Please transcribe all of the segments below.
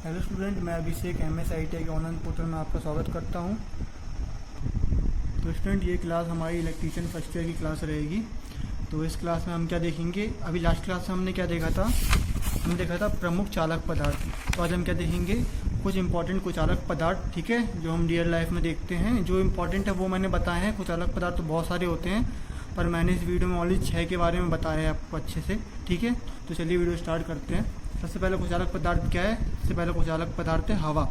Hello student, मैं अभिषेक MSIT के online portal में आपका स्वागत करता हूं। तो स्टूडेंट, ये क्लास हमारी इलेक्ट्रीशियन फर्स्ट ईयर की क्लास रहेगी। तो इस क्लास में हम क्या देखेंगे, अभी लास्ट क्लास में हमने क्या देखा था, हमने देखा था प्रमुख चालक पदार्थ। तो आज हम क्या देखेंगे, कुछ इंपॉर्टेंट कुचालक पदार्थ, ठीक है, जो हम रियल लाइफ में देखते हैं। जो इंपॉर्टेंट है वो मैंने बताए हैं। कुचालक पदार्थ तो बहुत सारे होते हैं, पर मैंने इस वीडियो में ओनली 6 के बारे में बताया है आपको अच्छे से, ठीक है। तो चलिए वीडियो स्टार्ट करते हैं। सबसे पहले कुचालक पदार्थ क्या है? सबसे पहले कुचालक पदार्थ है हवा।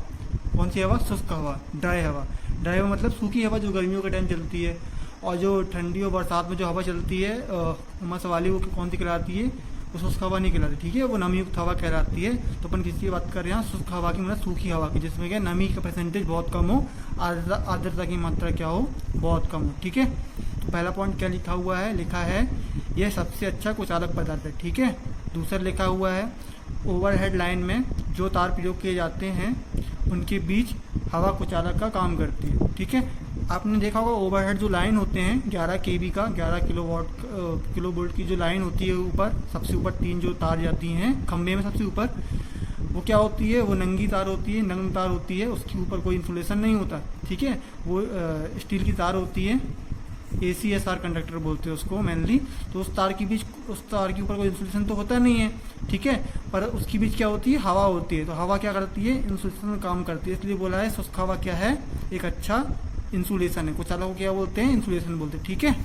कौन सी हवा? शुष्क हवा, ड्राई हवा। ड्राई हवा मतलब सूखी हवा जो गर्मियों के टाइम चलती है, और जो ठंडी और बरसात में जो हवा चलती है उमस वाली, वो कौन सी कहलाती है? वो शुष्क हवा नहीं कहलाती, ठीक है, वो नमीयुक्त हवा कहलाती है। तो अपन किसकी बात कर रहे हैं? शुष्क हवा की, मतलब सूखी हवा की, जिसमें क्या नमी का परसेंटेज बहुत कम हो, आर्द्रता की मात्रा क्या हो, बहुत कम हो, ठीक है। तो पहला पॉइंट क्या लिखा हुआ है? लिखा है यह सबसे अच्छा कुचालक पदार्थ है, ठीक है। दूसरा लिखा हुआ है ओवरहेड लाइन में जो तार प्रयोग किए जाते हैं उनके बीच हवा कुचालक का काम करती है, ठीक है। आपने देखा होगा ओवरहेड जो लाइन होते हैं 11 kV का, 11 किलोवोल्ट की जो लाइन होती है, ऊपर सबसे ऊपर 3 जो तार जाती हैं खंभे में सबसे ऊपर, वो क्या होती है? वो नंगी तार होती है, नग्न तार होती है। उसके ऊपर कोई इंसुलेशन नहीं होता, ठीक है। वो स्टील की तार होती है, ACSR कंडक्टर बोलते हैं उसको मेनली। तो उस तार के ऊपर कोई इंसुलेशन तो होता नहीं है, ठीक है, पर उसके बीच क्या होती है? हवा होती है। तो हवा क्या करती है? इंसुलेशन का काम करती है। इसलिए बोला है शुष्क हवा क्या है? एक अच्छा इंसुलेशन है। कुचालक को क्या बोलते हैं? इंसुलेशन बोलते हैं, ठीक है।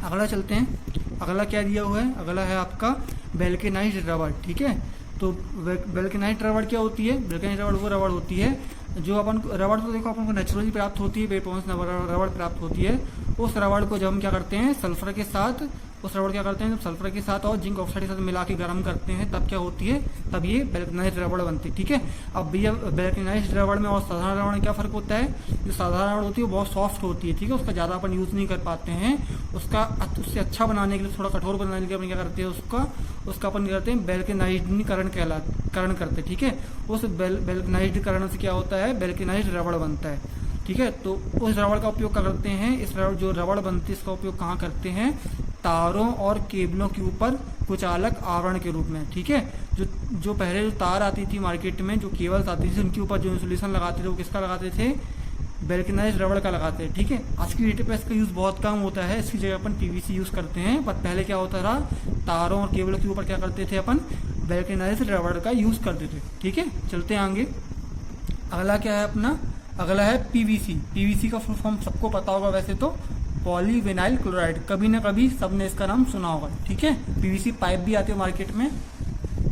अगला चलते हैं। अगला क्या दिया हुआ है? अगला है आपका वल्केनाइज्ड रबड़, ठीक है। तो वल्केनाइज्ड रबड़ क्या होती है? वल्केनाइज्ड रबड़ वो रबड़ होती है जो अपन रबड़ तो देखो अपन को नेचुरली प्राप्त होती है, पेड़ पौधों से रबड़ प्राप्त होती है। उस रबड़ को जब हम क्या करते हैं सल्फर के साथ, उस रबड़ क्या करते हैं जब सल्फर के साथ और जिंक ऑक्साइड के साथ मिला के गर्म करते हैं, तब क्या होती है? तब ये वल्केनाइज्ड रबड़ बनती है, ठीक है। अब भैया वल्केनाइज्ड रबड़ में और साधारण रबड़ में क्या फर्क होता है? जो साधारण रबड़ होती है वो बहुत सॉफ्ट होती है, ठीक है, उसका ज़्यादा अपन यूज़ नहीं कर पाते हैं। उससे अच्छा बनाने के लिए, थोड़ा कठोर बनाने के लिए अपन क्या करते हैं, उसका अपन क्या करते हैं? वल्केनाइज्डीकरण करते हैं, ठीक है। उस वल्केनाइज्डीकरण से क्या होता है? वल्केनाइज्ड रबड़ बनता है, ठीक है। तो उस रबड़ का उपयोग क्या करते हैं? इस रबड़ जो रबड़ बनती है इसका उपयोग कहाँ करते हैं? तारों और केबलों के ऊपर कुचालक आवरण के रूप में, ठीक है। जो पहले जो तार आती थी मार्केट में, जो केबल्स आती थी, उनके ऊपर जो इंसुलेशन लगाते थे वो किसका लगाते थे? वल्केनाइज्ड रबड़ का लगाते हैं, ठीक है। आज की डेट पे इसका यूज़ बहुत कम होता है, इसकी जगह अपन PVC यूज़ करते हैं। पर पहले क्या होता था? तारों और केबलों के ऊपर क्या करते थे अपन? वल्केनाइज्ड रबड़ का यूज़ करते थे, ठीक है। चलते हैं आगे। अगला क्या है अपना? अगला है PVC का फुल फॉर्म सबको पता होगा वैसे तो, पॉलीविनाइल क्लोराइड। कभी ना कभी सबने इसका नाम सुना होगा, ठीक है। PVC पाइप भी आती है मार्केट में।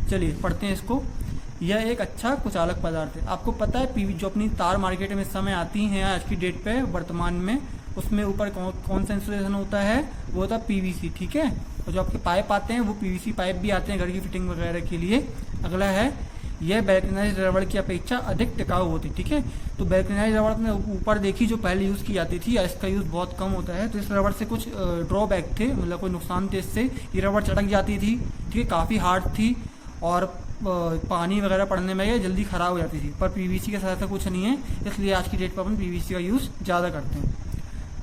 चलिए पढ़ते हैं इसको। यह एक अच्छा कुचालक पदार्थ है। आपको पता है जो अपनी तार मार्केट में इस समय आती हैं आज की डेट पे वर्तमान में, उसमें ऊपर कौन सा इंसुलेशन होता है? वो होता है PVC, ठीक है। और जो आपके पाइप आते हैं वो PVC पाइप भी आते हैं घर की फिटिंग वगैरह के लिए। अगला है यह वल्केनाइज्ड रबड़ की अपेक्षा अधिक टिकाऊ होती है, ठीक है। तो वल्केनाइज्ड रबड़ में ऊपर देखी जो पहले यूज़ की जाती थी, इसका यूज़ बहुत कम होता है। तो इस रबड़ से कुछ ड्रॉबैक थे, मतलब कोई नुकसान थे इससे। ये रबड़ चटक जाती थी, ठीक है, काफ़ी हार्ड थी, और पानी वगैरह पड़ने में ये जल्दी ख़राब हो जाती थी। पर PVC के साथ ऐसा कुछ नहीं है, इसलिए आज की डेट पर अपन PVC का यूज़ ज़्यादा करते हैं।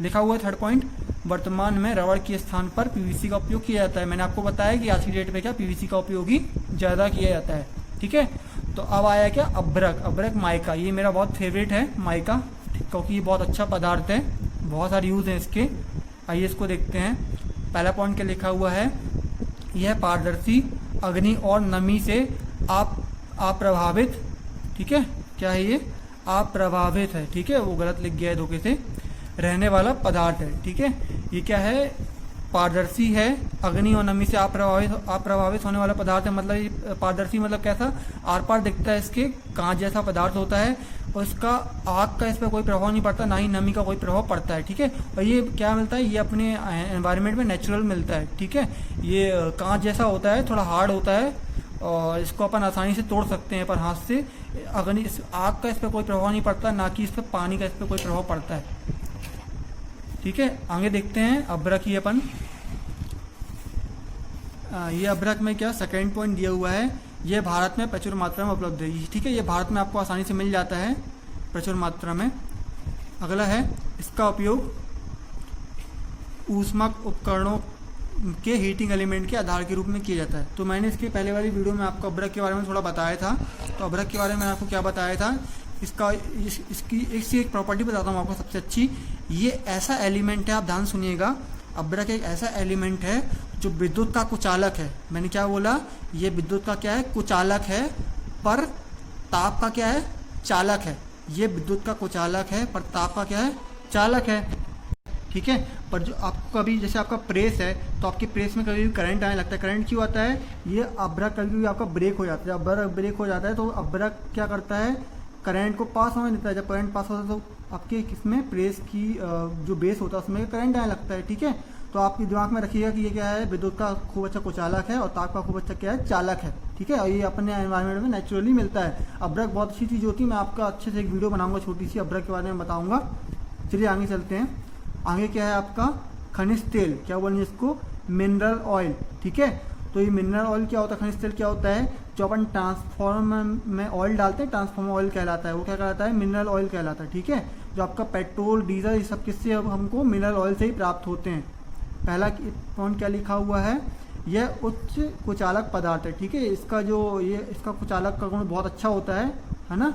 लिखा हुआ है थर्ड पॉइंट, वर्तमान में रबड़ के स्थान पर PVC का उपयोग किया जाता है। मैंने आपको बताया कि आज की डेट में क्या PVC का उपयोग ही ज़्यादा किया जाता है, ठीक है। तो अब आया क्या? अभ्रक माइका। ये मेरा बहुत फेवरेट है माइका, क्योंकि ये बहुत अच्छा पदार्थ है, बहुत सारे यूज़ हैं इसके। आइए इसको देखते हैं। पहला पॉइंट क्या लिखा हुआ है? यह पारदर्शी, अग्नि और नमी से अप्रभावित, ठीक है। क्या है ये? अप्रभावित है, ठीक है, वो गलत लिख गया है धोखे से, रहने वाला पदार्थ है, ठीक है। ये क्या है? पारदर्शी है, अग्नि और नमी से अप्रभावित होने वाला पदार्थ है। मतलब ये पारदर्शी मतलब कैसा? आर पार दिखता है, इसके कांच जैसा पदार्थ होता है, और इसका आग का इस पर कोई प्रभाव नहीं पड़ता, ना ही नमी का कोई प्रभाव पड़ता है, ठीक है। और ये क्या मिलता है? ये अपने एनवायरनमेंट में नेचुरल मिलता है, ठीक है। ये कांच जैसा होता है, थोड़ा हार्ड होता है, और इसको अपन आसानी से तोड़ सकते हैं पर हाथ से। आग का इस पर कोई प्रभाव नहीं पड़ता, ना कि इस पर पानी का इस पर कोई प्रभाव पड़ता है, ठीक है। आगे देखते हैं अभ्रक। ही अपन ये अभ्रक में क्या सेकेंड पॉइंट दिया हुआ है? यह भारत में प्रचुर मात्रा में उपलब्ध है, ठीक है। ये भारत में आपको आसानी से मिल जाता है प्रचुर मात्रा में। अगला है इसका उपयोग ऊष्मक उपकरणों के हीटिंग एलिमेंट के आधार के रूप में किया जाता है। तो मैंने इसके पहले वाली वीडियो में आपको अभ्रक के बारे में थोड़ा बताया था। तो अभ्रक के बारे में आपको क्या बताया था, इसकी एक प्रॉपर्टी बताता हूँ आपको सबसे अच्छी। ये ऐसा एलिमेंट है, आप ध्यान सुनिएगा, अभ्रक एक ऐसा एलिमेंट है जो विद्युत का कुचालक है। मैंने क्या बोला, ये विद्युत का क्या है, कुचालक है, पर ताप का क्या है, चालक है। ये विद्युत का कुचालक है पर ताप का क्या है, चालक है, ठीक है। पर जो आपको कभी जैसे आपका प्रेस है तो आपके प्रेस में कभी भी करंट आने लगता है। करंट क्यों आता है, ये अभ्रक कभी भी आपका ब्रेक हो जाता है। अभ्रक ब्रेक हो जाता है तो अभ्रक क्या करता है, करंट को पास होने देता है। जब करंट पास होता है तो आपके किसमें, प्रेस की जो बेस होता है उसमें करंट आने लगता है, ठीक है। तो आपके दिमाग में रखिएगा कि ये क्या है, विद्युत का खूब अच्छा कुचालक है और ताप का खूब अच्छा क्या है, चालक है, ठीक है। और ये अपने एनवायरनमेंट में नेचुरली मिलता है। अभ्रक बहुत अच्छी चीज़ होती है, मैं आपका अच्छे से एक वीडियो बनाऊंगा छोटी सी अभ्रक के बारे में बताऊंगा। चलिए आगे चलते हैं। आगे क्या है आपका, खनिज तेल, क्या बोलेंगे इसको, मिनरल ऑयल, ठीक है। तो ये मिनरल ऑयल क्या होता है, खनिज तेल क्या होता है, जो अपन ट्रांसफॉर्मर में ऑयल डालते हैं, ट्रांसफॉर्मर ऑयल कहलाता है। वो क्या कहलाता है, मिनरल ऑयल कहलाता है, ठीक है। जो आपका पेट्रोल डीजल ये सब किससे अब हमको मिनरल ऑयल से ही प्राप्त होते हैं। पहला पॉइंट क्या लिखा हुआ है, यह उच्च कुचालक पदार्थ है, ठीक है। इसका जो ये इसका कुचालक का गुण बहुत अच्छा होता है ना।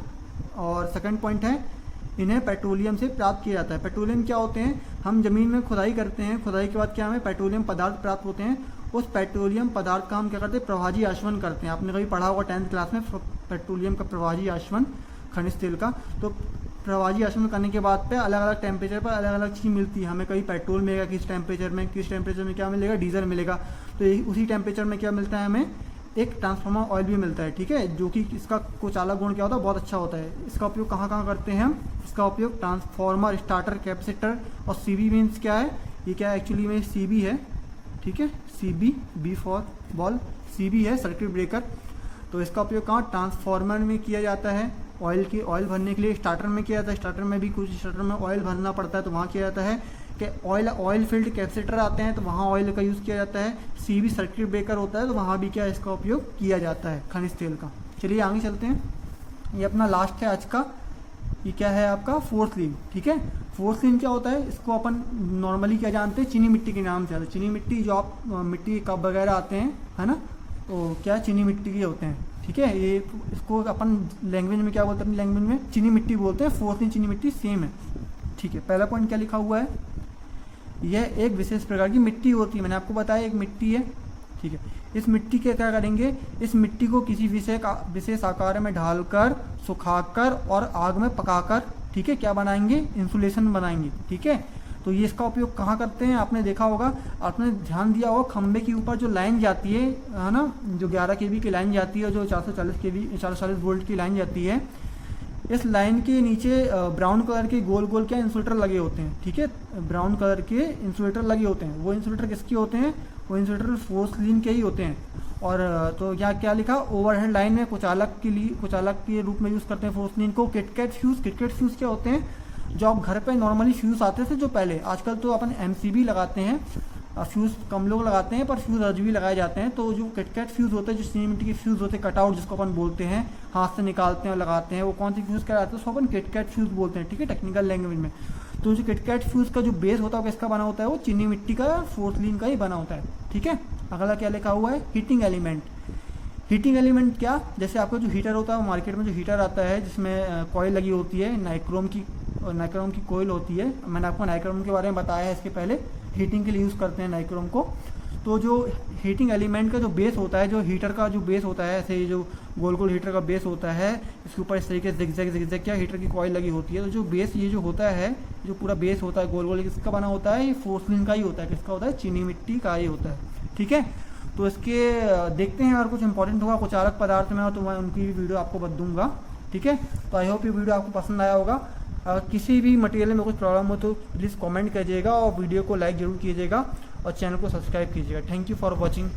और सेकंड पॉइंट है, इन्हें पेट्रोलियम से प्राप्त किया जाता है। पेट्रोलियम क्या होते हैं, हम जमीन में खुदाई करते हैं, खुदाई के बाद क्या हमें पेट्रोलियम पदार्थ प्राप्त होते हैं। उस पेट्रोलियम पदार्थ का हम क्या करते हैं, प्रवाही आशवन करते हैं। आपने कभी पढ़ा होगा 10th क्लास में पेट्रोलियम का प्रवाही आशवन, खनिज तेल का। तो प्रवाही आशवन करने के बाद पे अलग अलग टेम्परेचर पर अलग अलग चीज़ मिलती है। हमें कभी पेट्रोल मिलेगा किस टेम्परेचर में क्या मिलेगा, डीजल मिलेगा। तो उसी टेम्परेचर में क्या मिलता है, हमें एक ट्रांसफॉर्मर ऑयल भी मिलता है, ठीक है। जो कि इसका कुचालक गुण क्या होता है, बहुत अच्छा होता है। इसका उपयोग कहाँ कहाँ करते हैं हम, इसका उपयोग ट्रांसफॉर्मर, स्टार्टर, कैपेसिटर और सीबी मीन्स क्या है, ये क्या है एक्चुअली में सीबी है, ठीक है। CB, B for ball, CB है सर्किट ब्रेकर। तो इसका उपयोग कहाँ, ट्रांसफॉर्मर में किया जाता है, ऑयल भरने के लिए। स्टार्टर में किया जाता है, स्टार्टर में भी कुछ स्टार्टर में ऑयल भरना पड़ता है तो वहाँ किया जाता है कि ऑयल फील्ड कैपेसिटर आते हैं तो वहाँ ऑयल का यूज़ किया जाता है। सीबी सर्किट ब्रेकर होता है तो वहाँ भी क्या इसका उपयोग किया जाता है, खनिज तेल का। चलिए आगे चलते हैं। ये अपना लास्ट है आज का, ये क्या है आपका, फोर्थ लीन, ठीक है। फोर्थ लीन क्या होता है, इसको अपन नॉर्मली क्या जानते हैं, चीनी मिट्टी के नाम से। चीनी मिट्टी जो आप मिट्टी कप वगैरह आते हैं, है ना, तो क्या चीनी मिट्टी के होते हैं, ठीक है। ये इसको अपन लैंग्वेज में क्या बोलते हैं, अपनी लैंग्वेज में चीनी मिट्टी बोलते हैं। फोर्थ लीन चीनी मिट्टी सेम है, ठीक है। पहला पॉइंट क्या लिखा हुआ है, यह एक विशेष प्रकार की मिट्टी होती है। मैंने आपको बताया एक मिट्टी है, ठीक है। इस मिट्टी के क्या करेंगे, इस मिट्टी को किसी विशेष आकार में ढालकर, सुखाकर और आग में पकाकर, ठीक है, क्या बनाएंगे, इंसुलेशन बनाएंगे, ठीक है। तो ये इसका उपयोग कहाँ करते हैं, आपने देखा होगा, आपने ध्यान दिया होगा, खंबे के ऊपर जो लाइन जाती है ना, जो 11 kV की लाइन जाती है, जो 440 वोल्ट की लाइन जाती है, इस लाइन के नीचे ब्राउन कलर के गोल गोल क्या इंसुलेटर लगे होते हैं, ठीक है। ब्राउन कलर के इंसुलेटर लगे होते हैं। वो इंसुलेटर किसके होते हैं, वो इंसुलेटर फोर्थ लीन के ही होते हैं। और तो यहाँ क्या लिखा, ओवरहेड लाइन में कुचालक के रूप में यूज़ करते हैं फोर्थ लीन को। किटकैट फ्यूज़ क्या होते हैं, जो आप घर पे नॉर्मली फ्यूज़ आते थे जो पहले, आजकल तो अपन MCB लगाते हैं, फ्यूज़ कम लोग लगाते हैं पर फ्यूज़ आज भी लगाए जाते हैं। तो जो किटकैट फ्यूज़ होते हैं, जो चीनी मिट्टी के फ्यूज़ होते हैं, कटआउट जिसको अपन बोलते हैं, हाथ से निकालते हैं और लगाते हैं, वो कौन सी फ्यूज़ कहलाते हैं, उसको अपन किटकैट फ्यूज़ बोलते हैं, ठीक है, टेक्निकल लैंग्वेज में। तो जो किटकैट फ्यूज़ का जो बेस होता है वो किसका बना होता है, वो चीनी मिट्टी का फोर्थ लीन का ही बना होता है, ठीक है। अगला क्या लिखा हुआ है, हीटिंग एलिमेंट। हीटिंग एलिमेंट क्या, जैसे आपका जो हीटर होता है, मार्केट में जो हीटर आता है जिसमें कॉइल लगी होती है, नाइक्रोम की कॉइल होती है। मैंने आपको नाइक्रोम के बारे में बताया है इसके पहले, हीटिंग के लिए यूज़ करते हैं नाइक्रोम को। तो जो हीटिंग एलिमेंट का जो बेस होता है, जो हीटर का जो बेस होता है, ऐसे जो गोल गोल हीटर का बेस होता है, इसके ऊपर इस तरीके से जिगजैग क्या हीटर की कॉइल लगी होती है। तो जो बेस ये जो होता है, जो पूरा बेस होता है गोल गोल, किसका बना होता है, ये फोर्थ लीन का ही होता है। किसका होता है, चीनी मिट्टी का ही होता है, ठीक है। तो इसके देखते हैं अगर कुछ इंपॉर्टेंट होगा कुचालक पदार्थ में तो मैं उनकी वीडियो आपको बता दूंगा, ठीक है। तो आई होप ये वीडियो आपको पसंद आया होगा। किसी भी मटेरियल में कुछ प्रॉब्लम हो तो प्लीज़ कमेंट कीजिएगा और वीडियो को लाइक ज़रूर कीजिएगा और चैनल को सब्सक्राइब कीजिएगा। Thank you for watching.